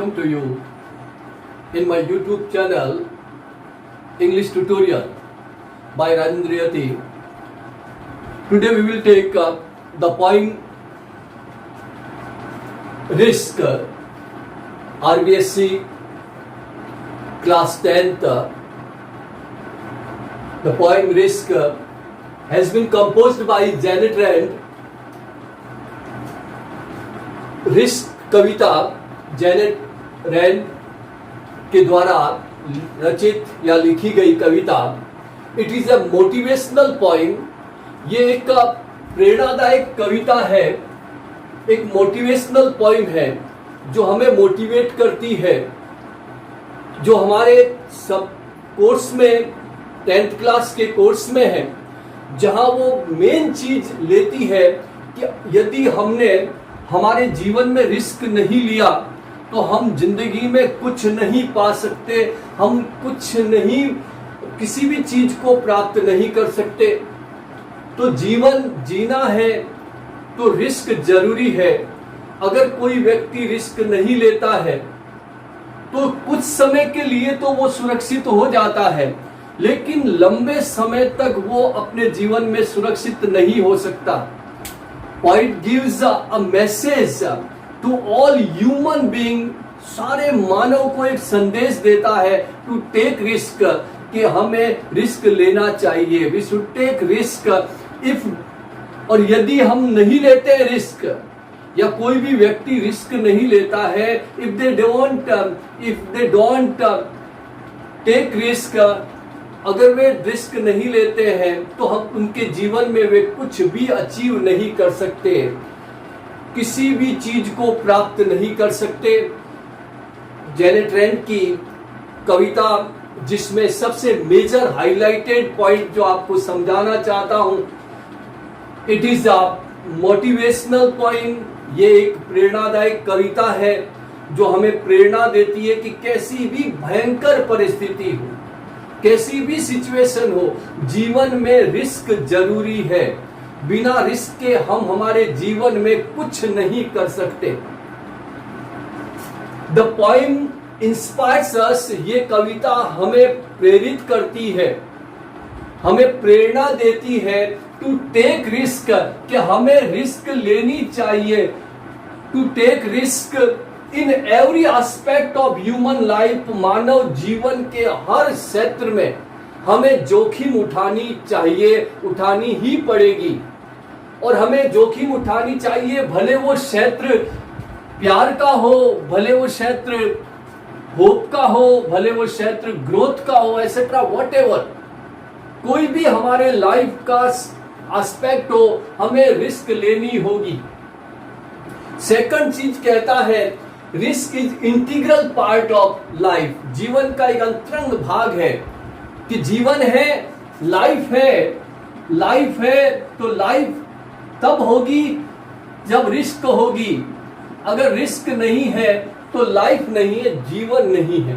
welcome to you in my YouTube channel English Tutorial by Rajendra Yati. Today we will take up the poem Risk, RBSc class 10th. The poem Risk has been composed by Janet Rand. Risk कविता Janet Rand के द्वारा रचित या लिखी गई कविता. It is a motivational poem. ये एक प्रेरणादायक कविता है, एक मोटिवेशनल पोइम है जो हमें मोटिवेट करती है, जो हमारे सब कोर्स में 10th क्लास के कोर्स में है, जहां वो मेन चीज लेती है कि यदि हमने हमारे जीवन में रिस्क नहीं लिया तो हम जिंदगी में कुछ नहीं पा सकते, हम कुछ नहीं, किसी भी चीज को प्राप्त नहीं कर सकते. तो जीवन जीना है तो रिस्क जरूरी है. अगर कोई व्यक्ति रिस्क नहीं लेता है तो कुछ समय के लिए तो वो सुरक्षित हो जाता है, लेकिन लंबे समय तक वो अपने जीवन में सुरक्षित नहीं हो सकता. Poet gives a message to all human being. सारे मानव को एक संदेश देता है to take risk, कि हमें रिस्क लेना चाहिए. We should take risk. If और यदि हम नहीं लेते रिस्क या कोई भी व्यक्ति रिस्क नहीं लेता है, if they don't take risk, अगर वे रिस्क नहीं लेते हैं तो हम उनके जीवन में वे कुछ भी अचीव नहीं कर सकते, किसी भी चीज को प्राप्त नहीं कर सकते. जेनेट रैंड की कविता जिसमें सबसे मेजर हाइलाइटेड पॉइंट जो आपको समझाना चाहता हूं, it is a motivational point. ये एक प्रेरणादायक कविता है जो हमें प्रेरणा देती है कि कैसी भी भयंकर परिस्थिति हो, कैसी भी सिचुएशन हो, जीवन में रिस्क जरूरी है. बिना रिस्क के हम हमारे जीवन में कुछ नहीं कर सकते. The poem inspires us. ये कविता हमें प्रेरित करती है, हमें प्रेरणा देती है टू टेक रिस्क, कि हमें रिस्क लेनी चाहिए. To take risk in every aspect of human life. मानव जीवन के हर क्षेत्र में हमें जोखिम उठानी चाहिए, उठानी ही पड़ेगी. और हमें जोखिम उठानी चाहिए, भले वो क्षेत्र प्यार का हो, भले वो क्षेत्र होप का हो, भले वो क्षेत्र ग्रोथ का हो, एसेट्रा व्हाटएवर. कोई भी हमारे लाइफ का एस्पेक्ट हो, हमें रिस्क लेनी होगी. सेकंड चीज कहता है, risk is integral part of life. जीवन का एक अंतरंग भाग है, कि जीवन है, लाइफ है. लाइफ है तो लाइफ तब होगी जब रिस्क होगी. अगर रिस्क नहीं है तो लाइफ नहीं है, जीवन नहीं है.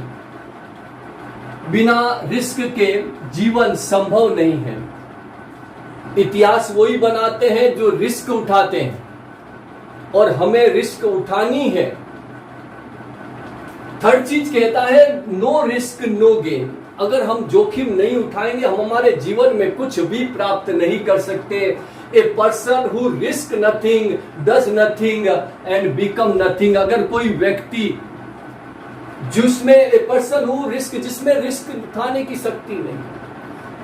बिना रिस्क के जीवन संभव नहीं है. इतिहास वही बनाते हैं जो रिस्क उठाते हैं, और हमें रिस्क उठानी है. थर्ड चीज कहता है, नो रिस्क नो गेन. अगर हम जोखिम नहीं उठाएंगे हम हमारे जीवन में कुछ भी प्राप्त नहीं कर सकते. A person who risk nothing does nothing and become nothing. अगर कोई व्यक्ति जिसमें ए पर्सन हु रिस्क, जिसमें रिस्क उठाने की शक्ति नहीं,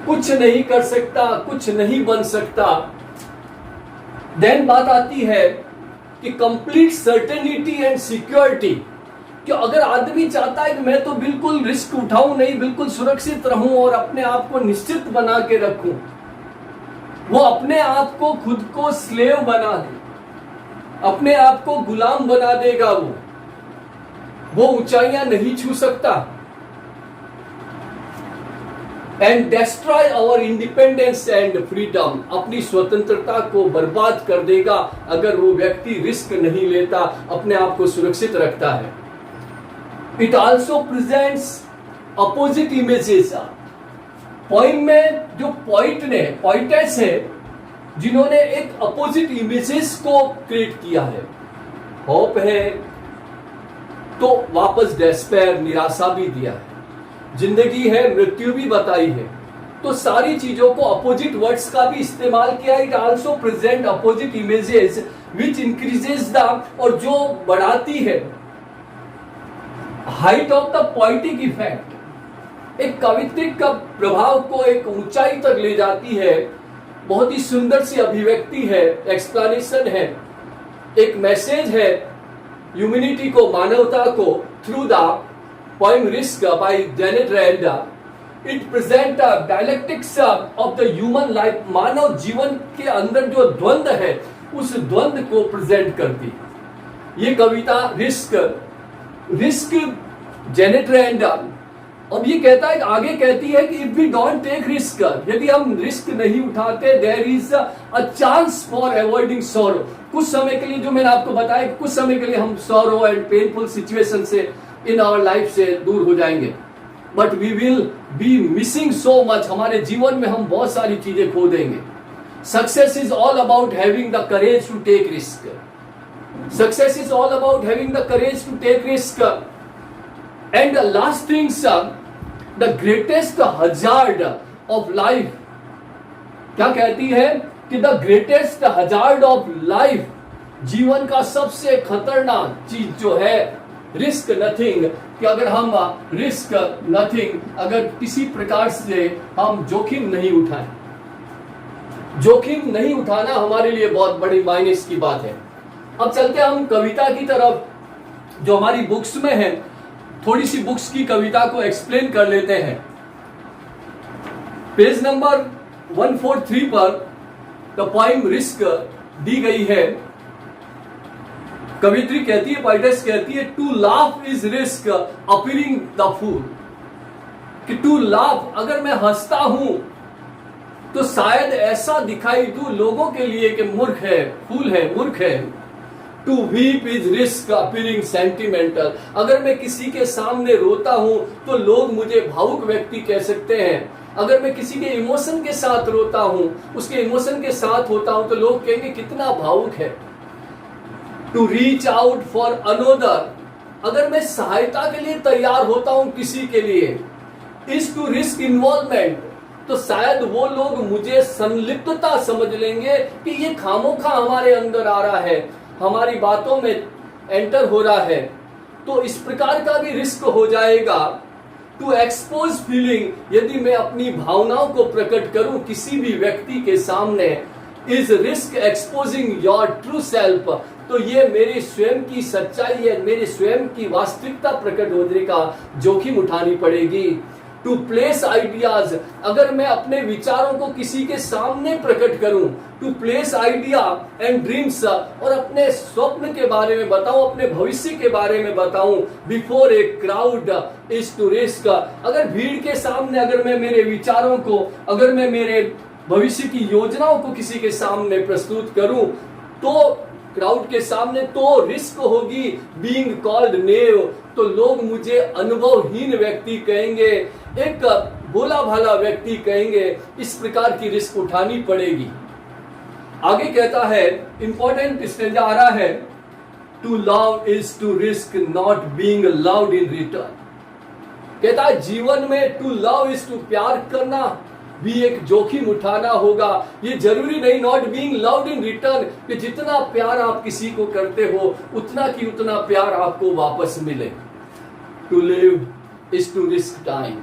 कुछ नहीं कर सकता, कुछ नहीं बन सकता. देन बात आती है कि कंप्लीट सर्टेनिटी एंड सिक्योरिटी, कि अगर आदमी चाहता है कि मैं तो बिल्कुल रिस्क उठाऊं नहीं, बिल्कुल सुरक्षित रहूं और अपने आप को निश्चित बना के रखूं, वो अपने आप को खुद को स्लेव बना दे, अपने आप को गुलाम बना देगा. वो ऊंचाइयां नहीं छू सकता. And destroy our independence and freedom. अपनी स्वतंत्रता को बर्बाद कर देगा अगर वो व्यक्ति रिस्क नहीं लेता, अपने आप को सुरक्षित रखता है. It also presents opposite images. Poem में जो पोइटेस है, जिन्होंने एक अपोजिट इमेजेस को क्रिएट किया है. होप है, तो वापस डेस्पेयर, निराशा भी दिया है। जिंदगी है, मृत्यु भी बताई है। तो सारी चीजों को अपोजिट वर्ड्स का भी इस्तेमाल किया। It also present opposite images which increases the, और जो बढ़ाती है height of the poetic effect, एक कवित्रिक का प्रभाव को एक ऊंचाई तक ले जाती है। बहुत ही सुंदर सी अभिव्यक्ति है, एक्सप्लेनेशन है, एक मैसेज है ह्यूमैनिटी को, मानवता को, through the poem risk by Janet Rand. It present dialectics of the human life. मानव जीवन के अंदर जो द्वंद्व है उस द्वंद्व को प्रेजेंट करती है ये कविता रिस्क जेनेट रैंड। अब ये कहता है, आगे कहती है कि if we don't take risk, यदि हम रिस्क नहीं उठाते, there is a chance for avoiding sorrow. कुछ समय के लिए, जो मैंने आपको बताया, कुछ समय के लिए हम सॉरो एंड पेनफुल सिचुएशन से इन आवर लाइफ से दूर हो जाएंगे, but we will be missing so much. हमारे जीवन में हम बहुत सारी चीजें खो देंगे। Success is all about having the courage to take risk. Success is all about having the courage to take risk. And the last things, the greatest hazard of life, क्या कहती है कि the greatest hazard of life, जीवन का सबसे खतरनाक चीज जो है रिस्क नथिंग, कि अगर हम रिस्क नथिंग, अगर किसी प्रकार से हम जोखिम नहीं उठाएं, जोखिम नहीं उठाना हमारे लिए बहुत बड़ी मायनेस की बात है। अब चलते हम कविता की तरफ, जो हमारी बुक्स में है। थोड़ी सी बुक्स की कविता को एक्सप्लेन कर लेते हैं। पेज नंबर 143 पर द पोएम रिस्क दी गई है। कवित्री कहती है, पोएटेस कहती है, to laugh is risk appearing the fool. कि टू लाफ, अगर मैं हंसता हूं तो शायद ऐसा दिखाई दूं लोगों के लिए कि मूर्ख है, फूल है, मूर्ख है। To weep is risk appearing sentimental. अगर मैं किसी के सामने रोता हूं तो लोग मुझे भावुक व्यक्ति कह सकते हैं। अगर मैं किसी के इमोशन के साथ रोता हूं, उसके इमोशन के साथ होता हूं, तो लोग कहेंगे कितना भावुक है। To reach out for another, अगर मैं सहायता के लिए तैयार होता हूं किसी के लिए, इज टू रिस्क इन्वॉल्वमेंट, तो शायद वो लोग मुझे संलिप्तता समझ लेंगे कि ये खामोखा हमारे अंदर आ रहा है, हमारी बातों में एंटर हो रहा है। तो इस प्रकार का भी रिस्क हो जाएगा। टू एक्सपोज फीलिंग, यदि मैं अपनी भावनाओं को प्रकट करूं किसी भी व्यक्ति के सामने, is risk exposing your true self, तो ये मेरी स्वयं की सच्चाई है, मेरे स्वयं की वास्तविकता प्रकट होने का जोखिम उठानी पड़ेगी। टू प्लेस आइडियाज, अगर मैं अपने विचारों को किसी के सामने प्रकट करूं, to place idea and dreams, और अपने स्वप्न के बारे में बताऊं, अपने भविष्य के बारे में बताऊं, before a crowd is to risk, अगर भीड़ के सामने अगर मैं मेरे विचारों को, अगर मैं मेरे भविष्य की योजनाओं को किसी के सामने प्रस्तुत करूं, तो क्राउड के सामने, तो रिस्क होगी बीइंग कॉल्ड नेव, तो लोग मुझे अनुभवहीन व्यक्ति कहेंगे, एक भोला भाला व्यक्ति कहेंगे। इस प्रकार की रिस्क उठानी पड़ेगी। आगे कहता है, इंपॉर्टेंट स्टेज आ रहा है, to love is to risk not being loved in return. कहता है जीवन में टू लव इज टू प्यार करना भी एक जोखिम उठाना होगा। ये जरूरी नहीं not being loved in return, कि जितना प्यार आप किसी को करते हो उतना की उतना प्यार आपको वापस मिले। To live is to risk time,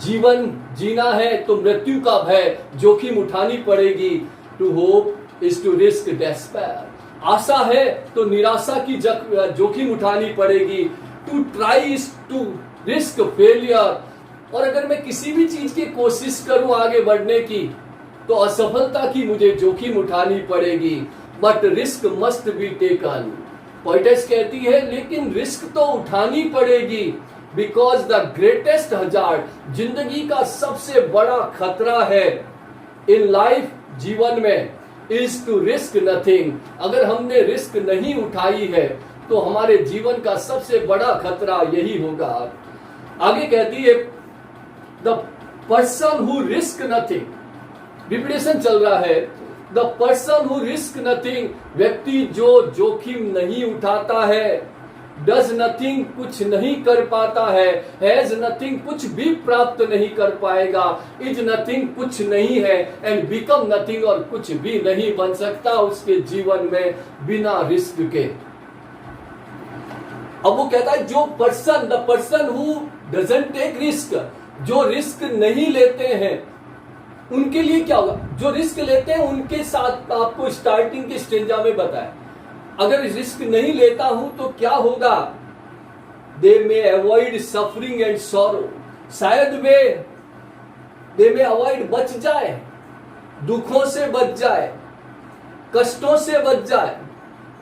जीवन जीना है तो मृत्यु का भय, जोखिम उठानी पड़ेगी। To hope is to risk despair, आशा है तो निराशा की जोखिम उठानी पड़ेगी। To try is to risk failure, और अगर मैं किसी भी चीज की कोशिश करूं आगे बढ़ने की तो असफलता की मुझे जोखिम उठानी पड़ेगी। But risk must be taken, poetess कहती है, लेकिन रिस्क तो उठानी पड़ेगी। बिकॉज द ग्रेटेस्ट हजार्ड, जिंदगी का सबसे बड़ा खतरा है इन लाइफ, जीवन में, इज टू रिस्क नथिंग। अगर हमने रिस्क नहीं उठाई है तो हमारे जीवन का सबसे बड़ा खतरा यही होगा। आगे कहती है, the person who risk nothing, repetition चल रहा है, the person who risk nothing, व्यक्ति जो जोखिम नहीं उठाता है, डज नथिंग, कुछ नहीं कर पाता है, हैज नथिंग, कुछ भी प्राप्त नहीं कर पाएगा, इज नथिंग, कुछ नहीं है, एंड बिकम नथिंग, और कुछ भी नहीं बन सकता उसके जीवन में बिना रिस्क के। अब वो कहता है जो person, the person who doesn't take risk, जो रिस्क नहीं लेते हैं उनके लिए क्या होगा? जो रिस्क लेते हैं उनके साथ आपको स्टार्टिंग के स्टेंजा में बताया, अगर रिस्क नहीं लेता हूं तो क्या होगा? दे मे अवॉइड सफरिंग एंड सॉरो, शायद वे दे मे अवॉइड, बच जाए, दुखों से बच जाए, कष्टों से बच जाए,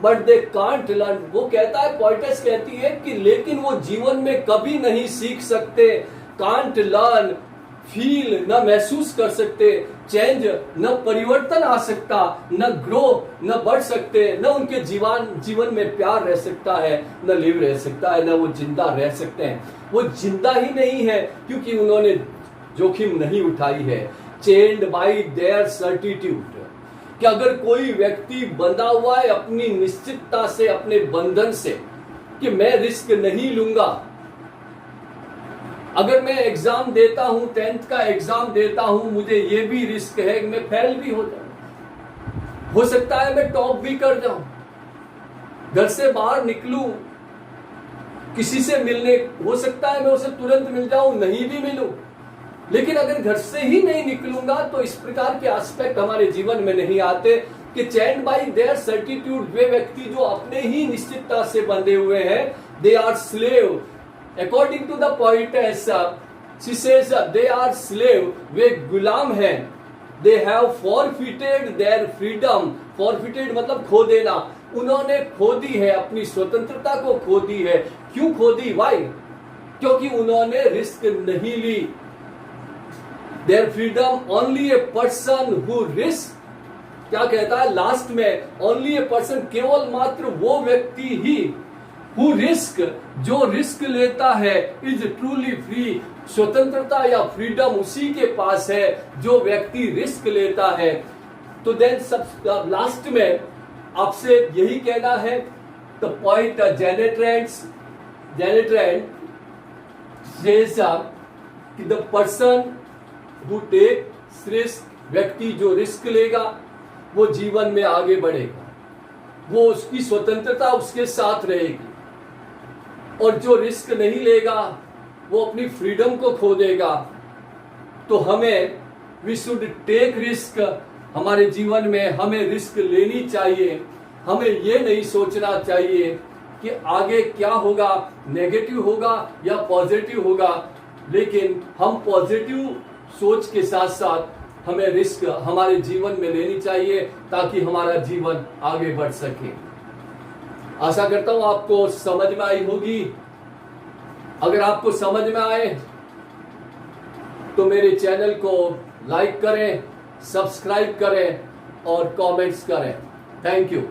बट दे कांट लर्न। वो कहता है, पोइटेस कहती है कि लेकिन वो जीवन में कभी नहीं सीख सकते, कांट लर्न, फील, न महसूस कर सकते, चेंज, न परिवर्तन आ सकता, न ग्रो, न बढ़ सकते, न उनके जीवन में प्यार रह सकता है, न लिव रह सकता है, न वो जिंदा रह सकते हैं। वो जिंदा ही नहीं है क्योंकि उन्होंने जोखिम नहीं उठाई है। चेन्ड बाय देयर सर्टिट्यूड, कि अगर कोई व्यक्ति बंधा हुआ है अपनी निश्चितता से, अपने बंधन से, कि मैं रिस्क नहीं लूंगा, अगर मैं एग्जाम देता हूं, 10th का एग्जाम देता हूं, मुझे ये भी रिस्क है कि मैं फेल भी हो जाऊं, हो सकता है मैं टॉप भी कर जाऊं, घर से बाहर निकलूं, किसी से मिलने, हो सकता है मैं उसे तुरंत मिल जाऊं, नहीं भी मिलूं, लेकिन अगर घर से ही नहीं निकलूंगा तो इस प्रकार के एस्पेक्ट हमारे जीवन में नहीं आते। कि चेन्ड बाय देयर सर्टिट्यूड, वे व्यक्ति जो अपने ही निश्चितता से बंधे हुए हैं, they are slave, according to the poetess, she says they are slave, वे गुलाम हैं, they have forfeited their freedom, forfeited मतलब खो देना, उन्होंने खो दी है, अपनी स्वतंत्रता को खो दी है। क्यों खो दी? why? क्योंकि उन्होंने रिस्क नहीं ली। their freedom, only a person who risk, क्या कहता है लास्ट में? only a person, केवल मात्र वो व्यक्ति ही, who risk, जो रिस्क लेता है, इज ट्रूली फ्री, स्वतंत्रता या फ्रीडम उसी के पास है जो व्यक्ति रिस्क लेता है। तो देन सब लास्ट में आपसे यही कहना है, the point Janet Rand says कि the person who take risk, व्यक्ति जो रिस्क लेगा वो जीवन में आगे बढ़ेगा, वो उसकी स्वतंत्रता उसके साथ रहेगी, और जो रिस्क नहीं लेगा वो अपनी फ्रीडम को खो देगा। तो हमें वी शुड टेक रिस्क, हमारे जीवन में हमें रिस्क लेनी चाहिए। हमें ये नहीं सोचना चाहिए कि आगे क्या होगा, नेगेटिव होगा या पॉजिटिव होगा, लेकिन हम पॉजिटिव सोच के साथ साथ हमें रिस्क हमारे जीवन में लेनी चाहिए ताकि हमारा जीवन आगे बढ़ सके। आशा करता हूं आपको समझ में आई होगी। अगर आपको समझ में आए तो मेरे चैनल को लाइक करें, सब्सक्राइब करें और कमेंट्स करें। Thank you.